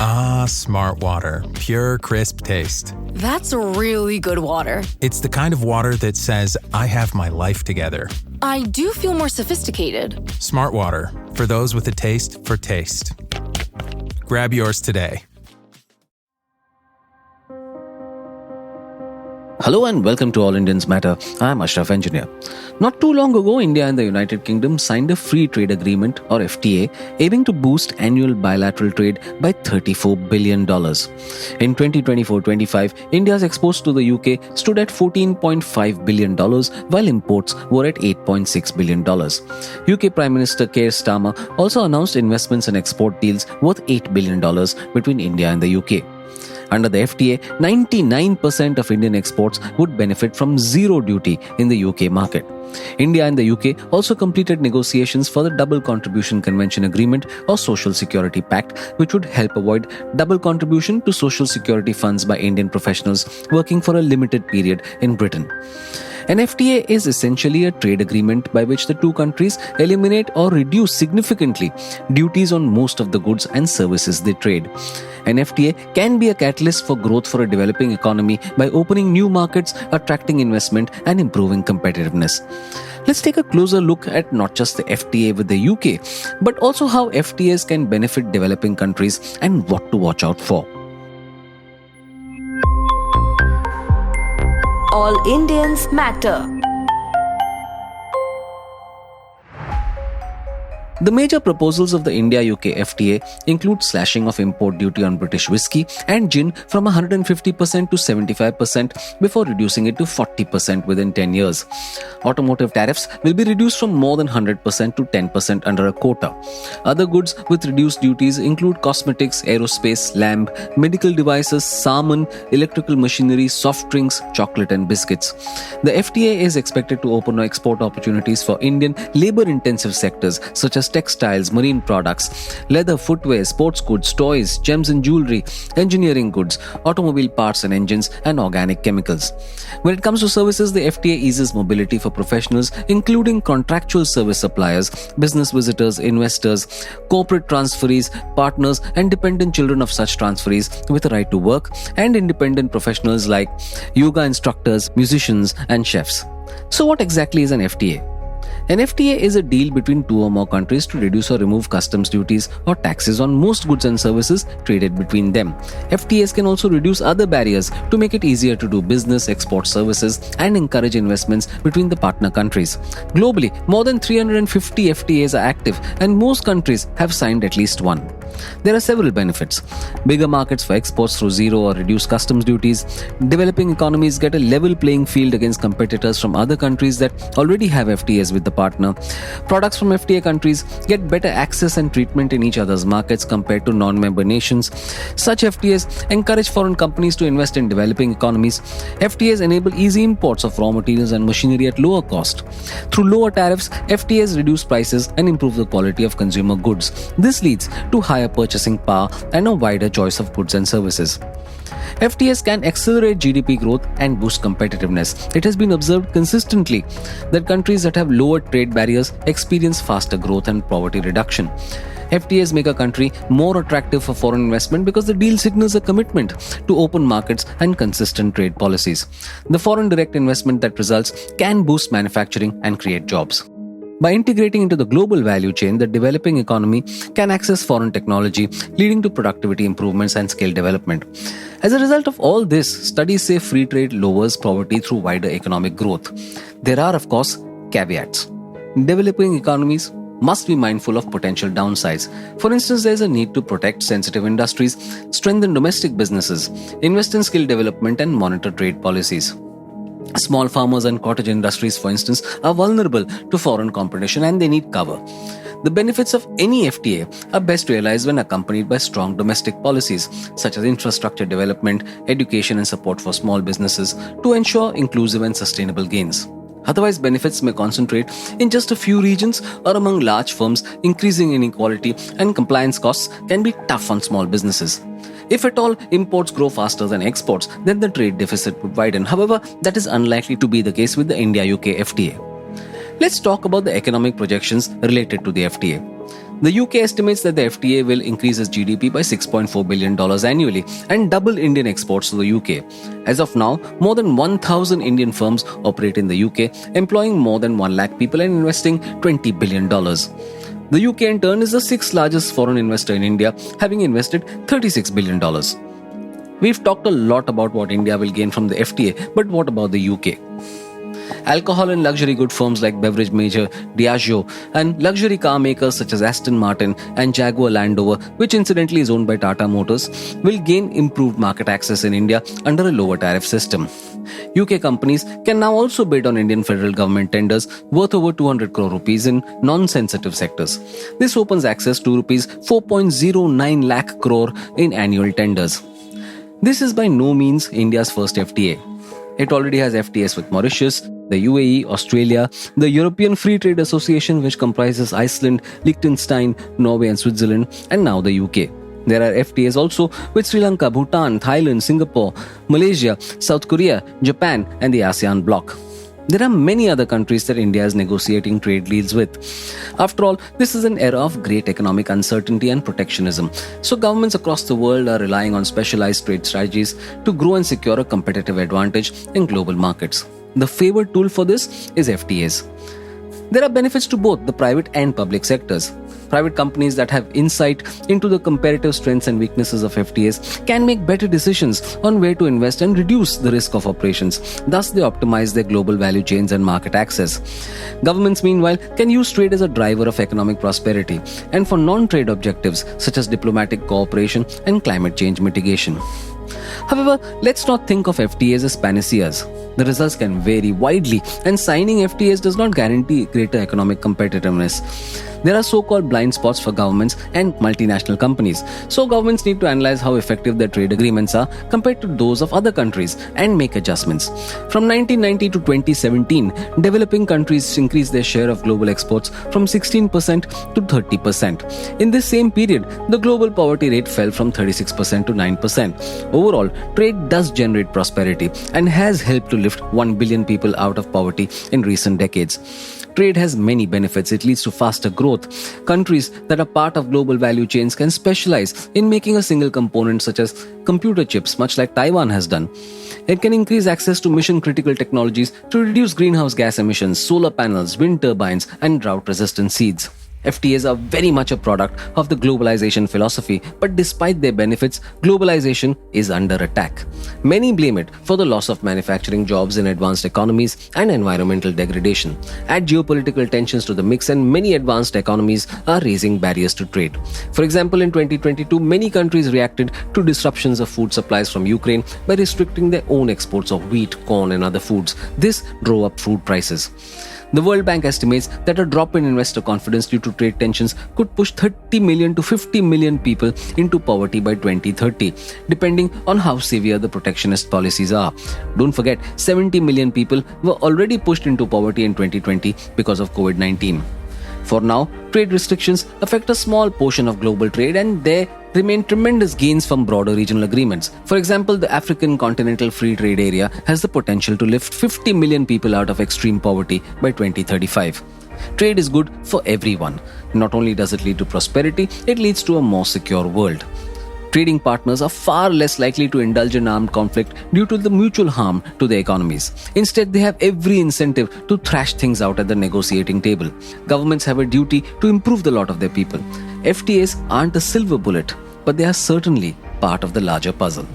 Ah, smart water. Pure, crisp taste. That's really good water. It's the kind of water that says, I have my life together. I do feel more sophisticated. Smart water. For those with a taste for taste. Grab yours today. Hello and welcome to All Indians Matter. I am Ashraf Engineer. Not too long ago, India and the United Kingdom signed a free trade agreement or FTA aiming to boost annual bilateral trade by $34 billion. In 2024-25, India's exports to the UK stood at $14.5 billion while imports were at $8.6 billion. UK Prime Minister Keir Starmer also announced investments and export deals worth $8 billion between India and the UK. Under the FTA, 99% of Indian exports would benefit from zero duty in the UK market. India and the UK also completed negotiations for the Double Contribution Convention Agreement or Social Security Pact, which would help avoid double contribution to social security funds by Indian professionals working for a limited period in Britain. An FTA is essentially a trade agreement by which the two countries eliminate or reduce significantly duties on most of the goods and services they trade. An FTA can be a catalyst for growth for a developing economy by opening new markets, attracting investment, and improving competitiveness. Let's take a closer look at not just the FTA with the UK, but also how FTAs can benefit developing countries and what to watch out for. All Indians matter. The major proposals of the India-UK FTA include slashing of import duty on British whiskey and gin from 150% to 75% before reducing it to 40% within 10 years. Automotive tariffs will be reduced from more than 100% to 10% under a quota. Other goods with reduced duties include cosmetics, aerospace, lamb, medical devices, salmon, electrical machinery, soft drinks, chocolate and biscuits. The FTA is expected to open export opportunities for Indian labor-intensive sectors such as textiles, marine products, leather, footwear, sports goods, toys, gems and jewelry, engineering goods, automobile parts and engines, and organic chemicals. When it comes to services, the FTA eases mobility for professionals, including contractual service suppliers, business visitors, investors, corporate transferees, partners, and dependent children of such transferees with a right to work, and independent professionals like yoga instructors, musicians, and chefs. So what exactly is an FTA? An FTA is a deal between two or more countries to reduce or remove customs duties or taxes on most goods and services traded between them. FTAs can also reduce other barriers to make it easier to do business, export services, and encourage investments between the partner countries. Globally, more than 350 FTAs are active, and most countries have signed at least one. There are several benefits. Bigger markets for exports through zero or reduced customs duties. Developing economies get a level playing field against competitors from other countries that already have FTAs with the partner. Products from FTA countries get better access and treatment in each other's markets compared to non-member nations. Such FTAs encourage foreign companies to invest in developing economies. FTAs enable easy imports of raw materials and machinery at lower cost. Through lower tariffs, FTAs reduce prices and improve the quality of consumer goods. This leads to higher purchasing power and a wider choice of goods and services. FTAs can accelerate GDP growth and boost competitiveness. It has been observed consistently that countries that have lower trade barriers experience faster growth and poverty reduction. FTAs make a country more attractive for foreign investment because the deal signals a commitment to open markets and consistent trade policies. The foreign direct investment that results can boost manufacturing and create jobs. By integrating into the global value chain, the developing economy can access foreign technology, leading to productivity improvements and skill development. As a result of all this, studies say free trade lowers poverty through wider economic growth. There are, of course, caveats. Developing economies must be mindful of potential downsides. For instance, there is a need to protect sensitive industries, strengthen domestic businesses, invest in skill development, and monitor trade policies. Small farmers and cottage industries, for instance, are vulnerable to foreign competition and they need cover. The benefits of any FTA are best realized when accompanied by strong domestic policies, such as infrastructure development, education and support for small businesses to ensure inclusive and sustainable gains. Otherwise, benefits may concentrate in just a few regions or among large firms, increasing inequality, and compliance costs can be tough on small businesses. If at all imports grow faster than exports, then the trade deficit would widen. However, that is unlikely to be the case with the India-UK FTA. Let's talk about the economic projections related to the FTA. The UK estimates that the FTA will increase its GDP by $6.4 billion annually and double Indian exports to the UK. As of now, more than 1,000 Indian firms operate in the UK, employing more than 1 lakh people and investing $20 billion. The UK in turn is the 6th largest foreign investor in India, having invested $36 billion. We've talked a lot about what India will gain from the FTA, but what about the UK? Alcohol and luxury good firms like beverage major Diageo and luxury car makers such as Aston Martin and Jaguar Land Rover, which incidentally is owned by Tata Motors, will gain improved market access in India under a lower tariff system. UK companies can now also bid on Indian federal government tenders worth over 200 crore rupees in non-sensitive sectors. This opens access to rupees 4.09 lakh crore in annual tenders. This is by no means India's first FTA. It already has FTAs with Mauritius, the UAE, Australia, the European Free Trade Association, which comprises Iceland, Liechtenstein, Norway and Switzerland, and now the UK. There are FTAs also with Sri Lanka, Bhutan, Thailand, Singapore, Malaysia, South Korea, Japan, and the ASEAN bloc. There are many other countries that India is negotiating trade deals with. After all, this is an era of great economic uncertainty and protectionism. So governments across the world are relying on specialized trade strategies to grow and secure a competitive advantage in global markets. The favored tool for this is FTAs. There are benefits to both the private and public sectors. Private companies that have insight into the comparative strengths and weaknesses of FTAs can make better decisions on where to invest and reduce the risk of operations. Thus, they optimize their global value chains and market access. Governments, meanwhile, can use trade as a driver of economic prosperity and for non-trade objectives such as diplomatic cooperation and climate change mitigation. However, let's not think of FTAs as panaceas. The results can vary widely, and signing FTAs does not guarantee greater economic competitiveness. There are so-called blind spots for governments and multinational companies. So governments need to analyze how effective their trade agreements are compared to those of other countries and make adjustments. From 1990 to 2017, developing countries increased their share of global exports from 16% to 30%. In this same period, the global poverty rate fell from 36% to 9%. Overall, trade does generate prosperity and has helped to lift 1 billion people out of poverty in recent decades. Trade has many benefits. It leads to faster growth. Countries that are part of global value chains can specialize in making a single component such as computer chips, much like Taiwan has done. It can increase access to mission-critical technologies to reduce greenhouse gas emissions, solar panels, wind turbines, and drought-resistant seeds. FTAs are very much a product of the globalization philosophy, but despite their benefits, globalization is under attack. Many blame it for the loss of manufacturing jobs in advanced economies and environmental degradation. Add geopolitical tensions to the mix and many advanced economies are raising barriers to trade. For example, in 2022, many countries reacted to disruptions of food supplies from Ukraine by restricting their own exports of wheat, corn and other foods. This drove up food prices. The World Bank estimates that a drop in investor confidence due to trade tensions could push 30 million to 50 million people into poverty by 2030, depending on how severe the protectionist policies are. Don't forget, 70 million people were already pushed into poverty in 2020 because of COVID-19. For now, trade restrictions affect a small portion of global trade and there remain tremendous gains from broader regional agreements. For example, the African Continental Free Trade Area has the potential to lift 50 million people out of extreme poverty by 2035. Trade is good for everyone. Not only does it lead to prosperity, it leads to a more secure world. Trading partners are far less likely to indulge in armed conflict due to the mutual harm to their economies. Instead, they have every incentive to thrash things out at the negotiating table. Governments have a duty to improve the lot of their people. FTAs aren't a silver bullet, but they are certainly part of the larger puzzle.